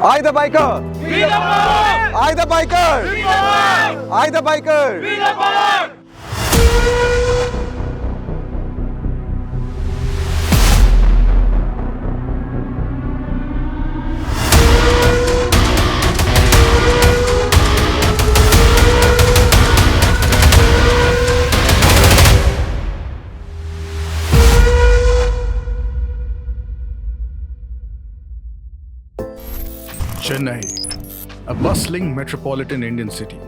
I the biker! We the power! I the biker! We the power! I the biker! We the power! Chennai, a bustling metropolitan Indian city.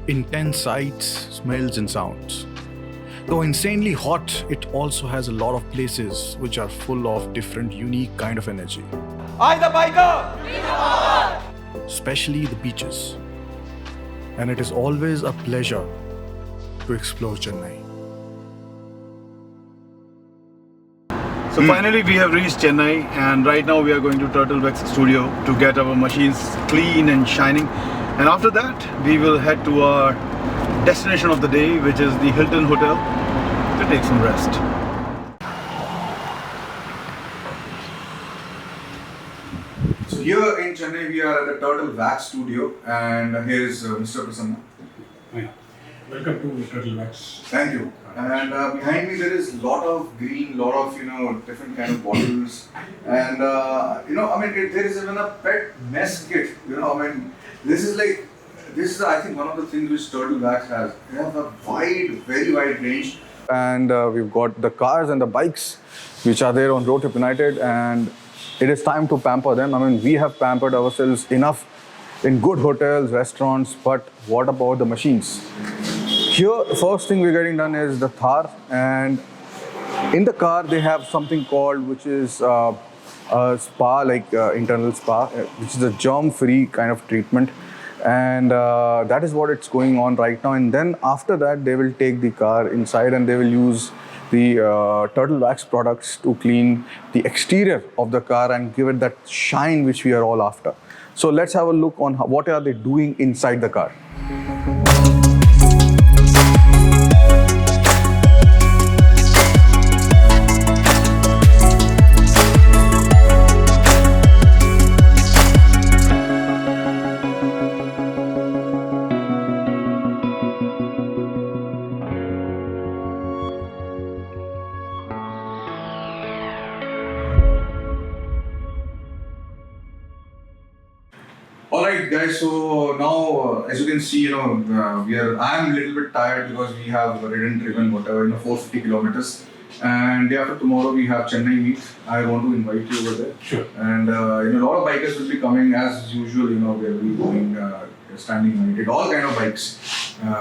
Intense sights, smells, and sounds. Though insanely hot, it also has a lot of places which are full of different, unique kind of energy. I the biker! Especially the beaches. And it is always a pleasure to explore Chennai. So finally we have reached Chennai, and right now we are going to Turtleback's studio to get our machines clean and shining, and after that we will head to our destination of the day, which is the Hilton Hotel, to take some rest. So here in Chennai we are at the Turtle Wax studio, and here is Mr. Prasanna. Hi. Welcome to Turtle Wax. Thank you. And behind me there is lot of green, lot of different kind of bottles, and there is even a pet mess kit. This is I think one of the things which Turtle Wax has. They have a very wide range, and we've got the cars and the bikes which are there on Road Trip United, and it is time to pamper them. We have pampered ourselves enough in good hotels, restaurants, but what about the machines? Here, first thing we're getting done is the Thar, and in the car they have something called, which is a spa, internal spa, which is a germ-free kind of treatment, and that is what it's going on right now. And then after that, they will take the car inside and they will use the Turtle Wax products to clean the exterior of the car and give it that shine which we are all after. So let's have a look on what are they doing inside the car. Alright guys, so now as you can see, I'm a little bit tired because we have driven whatever, 450 kilometers. And day after tomorrow we have Chennai meet. I want to invite you over there. Sure. And a lot of bikers will be coming as usual, we will be going standing united, all kind of bikes.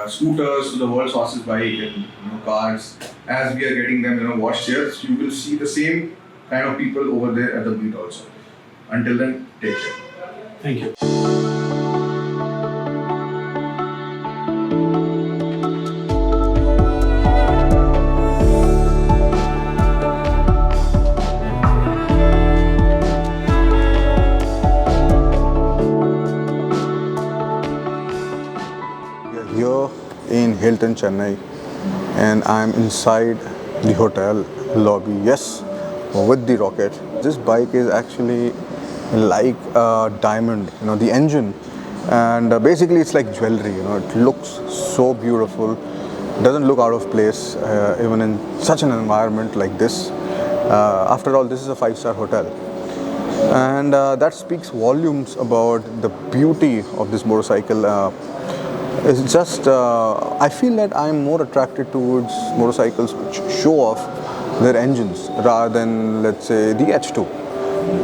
Scooters to the world's fastest bike, and cars. As we are getting them washed here, you will see the same kind of people over there at the meet also. Until then, take care. Thank you. Here in Hilton, Chennai, and I'm inside the hotel lobby, yes, with the Rocket. This bike is actually like a diamond, the engine, and basically it's like jewelry, it looks so beautiful, doesn't look out of place even in such an environment like this. After all, this is a 5-star hotel, and that speaks volumes about the beauty of this motorcycle. It's just, I feel that I'm more attracted towards motorcycles which show off their engines rather than, let's say, the H2.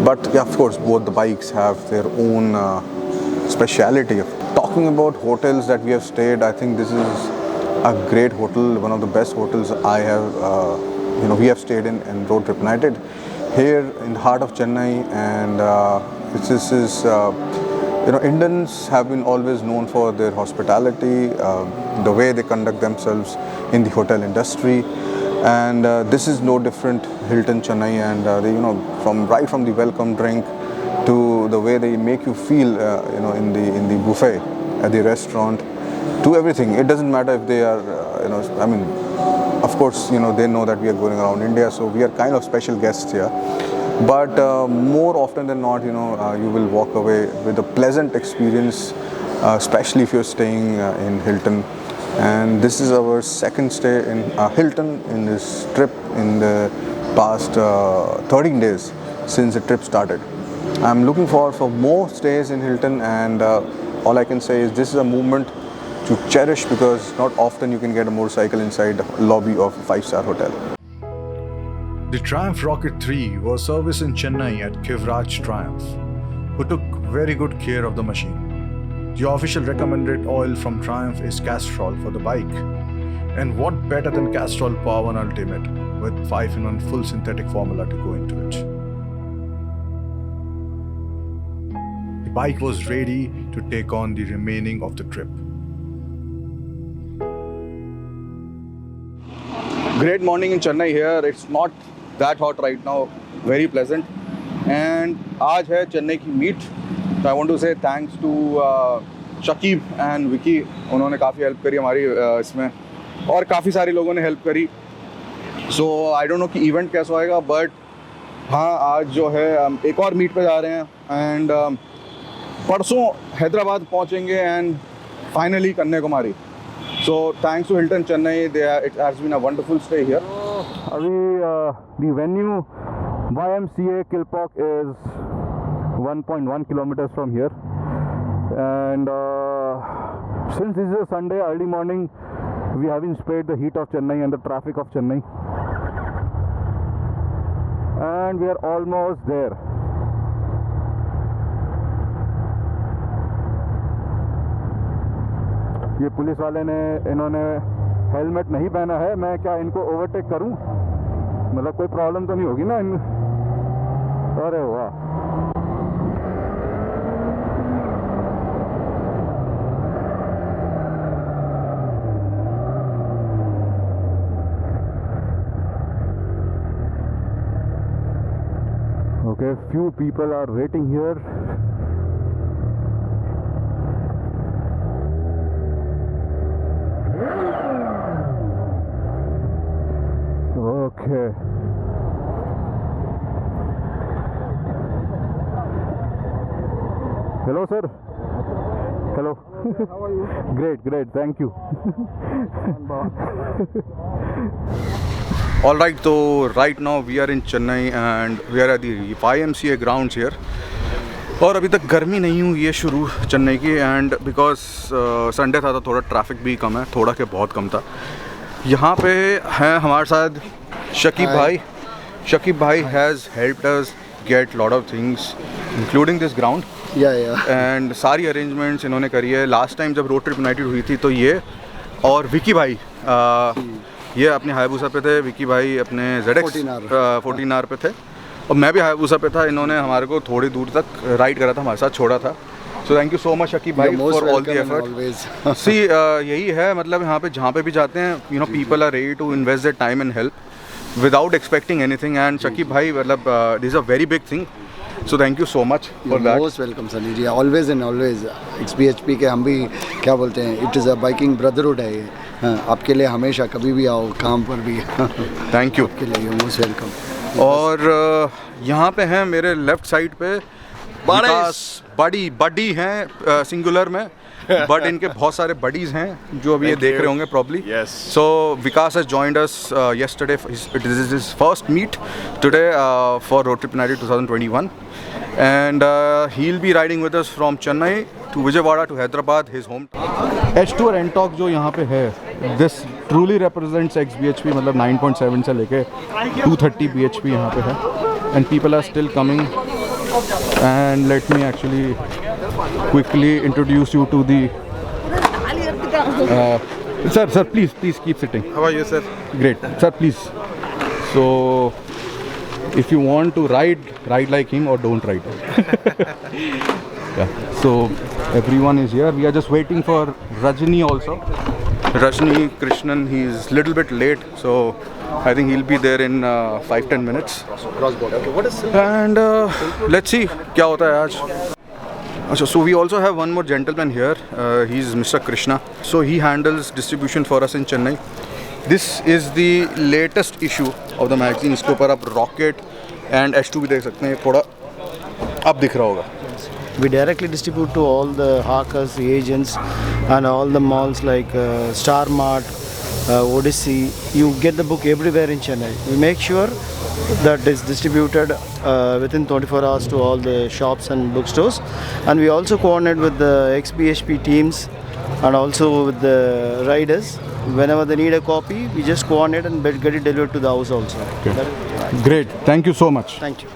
But yeah, of course, both the bikes have their own speciality. Talking about hotels that we have stayed, I think this is a great hotel, one of the best hotels I have, we have stayed in Road Trip United, here in the heart of Chennai, and this is. Indians have been always known for their hospitality, the way they conduct themselves in the hotel industry, and this is no different. Hilton Chennai, and right from the welcome drink to the way they make you feel, in the buffet at the restaurant, to everything. It doesn't matter if they are, of course, they know that we are going around India, so we are kind of special guests here. but more often than not, you will walk away with a pleasant experience, especially if you're staying in Hilton. And this is our second stay in Hilton in this trip in the past 13 days since the trip started. I'm looking forward for more stays in Hilton, and all I can say is this is a movement to cherish, because not often you can get a motorcycle inside the lobby of a 5-star hotel. The Triumph Rocket 3 was serviced in Chennai at Kivraj Triumph, who took very good care of the machine. The official recommended oil from Triumph is Castrol for the bike. And what better than Castrol Power One Ultimate with 5-in-1 full synthetic formula to go into it. The bike was ready to take on the remaining of the trip. Great morning in Chennai here. It's not that hot right now, very pleasant. And आज है चेन्नई की meet. So I want to say thanks to Shakib and Vicky. उन्होंने काफ़ी help करी हमारी इसमें, और काफ़ी सारे लोगों ने हेल्प करी. So I don't know कि इवेंट कैसा होएगा, बट हाँ आज जो है हम एक और मीट पे जा रहे हैं. एंड परसों हैदराबाद पहुँचेंगे and finally Kanyakumari. So thanks to Hilton Chennai, it has been a wonderful stay here. The venue YMCA Kilpock is 1.1 kilometers from here, and since this is a Sunday early morning, we haven't spared the heat of Chennai and the traffic of Chennai, and we are almost there. ये police वाले ने इन्होंने helmet नहीं पहना है. मैं क्या इनको ओवरटेक करूं? मतलब कोई प्रॉब्लम तो नहीं होगी ना? अरे वाह. Okay, few people are waiting here. Okay. Hello, sir. Hello. How are you? Great. Thank you. All right. So right now we are in Chennai and we are at the YMCA grounds here. और अभी तक गर्मी नहीं हुई है शुरू चेन्नई की, and because Sunday था तो थोड़ा ट्रैफिक भी कम है, थोड़ा के बहुत कम था. यहाँ पे हैं हमारे साथ शकीब भाई. शकीब भाई has helped us get lot of things including this ground. And सारी अरेंजमेंट्स इन्होंने करी है. लास्ट टाइम जब रोड ट्रिप यूनाइटेड हुई थी तो ये और विकी भाई ये अपने हायाबुसा पे थे, विकी भाई अपने ZX 14R पे थे, और मैं भी हायाबुसा पे था. इन्होंने हमारे को थोड़ी दूर तक राइड करा था, हमारे साथ छोड़ा था. So thank you so much Shakib भाई फॉर ऑल द एफर्ट. सी यही है, मतलब यहाँ पे जहाँ पे भी जाते हैं people are ready to invest their time and help without expecting anything. And Shakib bhai, this is a very big thing. So thank you so much for that. Most welcome Sunny ji. Always and always. XBHP के हम भी क्या बोलते हैं, it is a biking brotherhood है ये. आपके लिए हमेशा कभी भी आओ, काम पर भी. Thank you. आपके लिए most welcome. और यहाँ पे हैं मेरे लेफ्ट साइड पे बड़ी हैं सिंगुलर में, बट इनके बहुत सारे बडीज हैं जो अभी ये देख रहे होंगे probably. So Vikas has joined us yesterday. It is his first meet today for Road Trip United 2021, and he'll be riding with us from Chennai to Vijayawada to Hyderabad, his home. H2 और Ntorq जो यहाँ पे है, this truly represents XBHP. मतलब 9.7 से लेके 230 bhp यहाँ पे है, and people are still coming. And let me actually quickly introduce you to the sir please keep sitting. How are you, sir? Great, sir, please. So if you want to ride like him or don't ride. Yeah, so everyone is here. We are just waiting for Rajni also. Rajni Krishnan, he is little bit late, so I think he'll be there in 5-10 minutes. Cross border. Okay, what is And let's see क्या होता है आज. So we also have one more gentleman here. He's Mr. Krishna. So he handles distribution for us in Chennai. This is the latest issue of the magazine. इसके ऊपर आप Rocket and H2 भी देख सकते हैं, थोड़ा अब दिख रहा होगा. We directly distribute to all the hawkers, agents, and all the malls like Star Mart, Odyssey. You get the book everywhere in Chennai. We make sure that it's distributed within 24 hours to all the shops and bookstores. And we also coordinate with the ex-BHP teams and also with the riders. Whenever they need a copy, we just coordinate and get it delivered to the house also. Great, thank you so much. Thank you.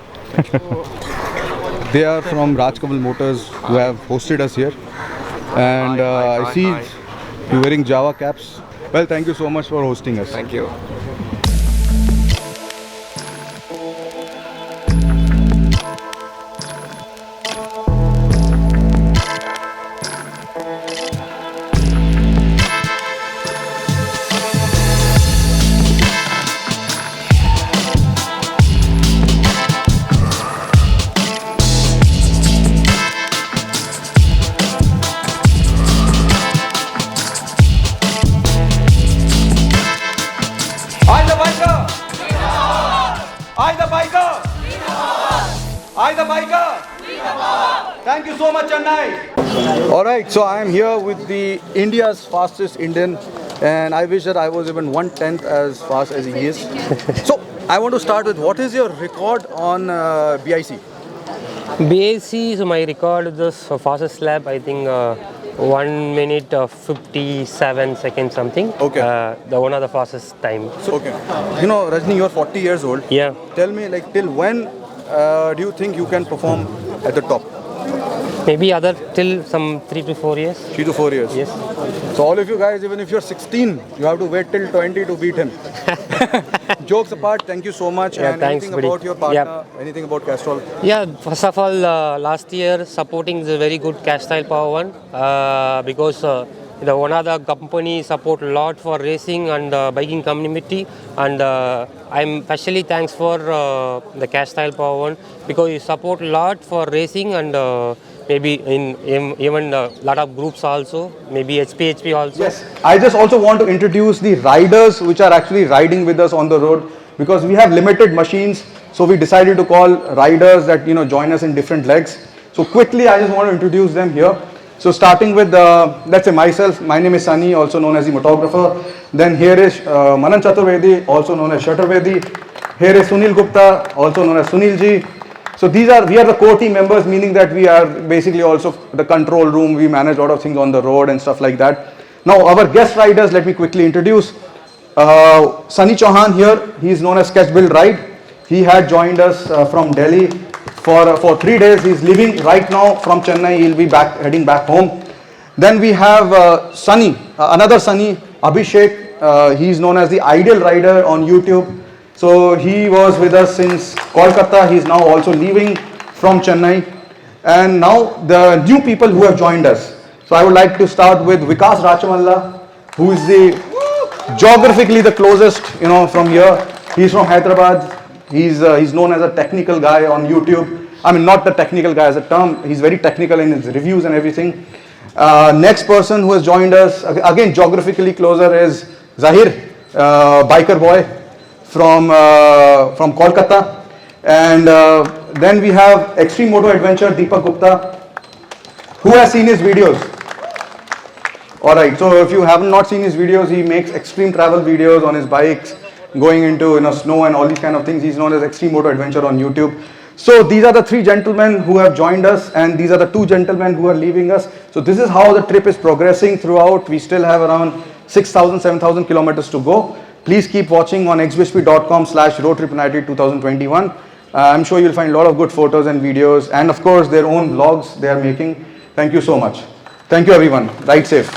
They are from Rajkamal Motors who have hosted us here, and I see you wearing Java caps. Well, thank you so much for hosting us. Thank you. I the biker! I the biker! I the biker! Thank you so much, Chennai! All right, so I am here with the India's fastest Indian, and I wish that I was even 1/10 as fast as he is. So I want to start with, what is your record on BIC? BAC, so my record is this fastest lap, I think 1 minute 57 seconds something. Okay. The one of the fastest time. Okay. You know, Rajni, you're 40 years old. Yeah. Tell me, like, till when do you think you can perform at the top? Maybe other till some 3 to 4 years. 3 to 4 years. Yes. So all of you guys, even if you're 16, you have to wait till 20 to beat him. Jokes apart, thank you so much. Yeah, and thanks, anything buddy. about your partner, Yep. anything about Castrol? Yeah, first of all, last year supporting the very good cash style power one because the one of the company support a lot for racing and biking community, and I'm especially thanks for the cash style power one because you support a lot for racing and maybe in even a lot of groups also, maybe HPHP also. Yes, I just also want to introduce the riders which are actually riding with us on the road, because we have limited machines, so we decided to call riders that, you know, join us in different legs. So quickly, I just want to introduce them here. So starting with, let's say myself, my name is Sunny, also known as the motographer. Then here is Manan Chaturvedi, also known as Shutter-Vedi. Here is Sunil Gupta, also known as Sunil Ji. So we are the core team members, meaning that we are basically also the control room. We manage a lot of things on the road and stuff like that. Now our guest riders, let me quickly introduce. Sunny Chauhan here, he is known as Sketch Build Ride. He had joined us from Delhi for 3 days. He is leaving right now from Chennai. He will be heading back home. Then we have Sunny, another Sunny, Abhishek. He is known as the Ideal Rider on YouTube. So he was with us since Kolkata. He is now also leaving from Chennai. And now the new people who have joined us. So I would like to start with Vikas Rachamalla, who is geographically the closest, you know, from here. He's from Hyderabad. He's known as a technical guy on YouTube. I mean, not the technical guy as a term. He's very technical in his reviews and everything. Next person who has joined us, again geographically closer, is Zahir, biker boy from Kolkata. And then we have Extreme Moto Adventure Deepak Gupta. Who has seen his videos? Alright, so if you have not seen his videos, he makes extreme travel videos on his bikes, going into, you know, snow and all these kind of things. He's known as Extreme Moto Adventure on YouTube. So these are the 3 gentlemen who have joined us, and these are the 2 gentlemen who are leaving us. So this is how the trip is progressing throughout. We still have around 6,000, 7,000 kilometers to go. Please keep watching on xbhp.com/roadtrip2021. I'm sure you'll find a lot of good photos and videos, and of course their own vlogs they are making. Thank you so much. Thank you everyone. Ride safe.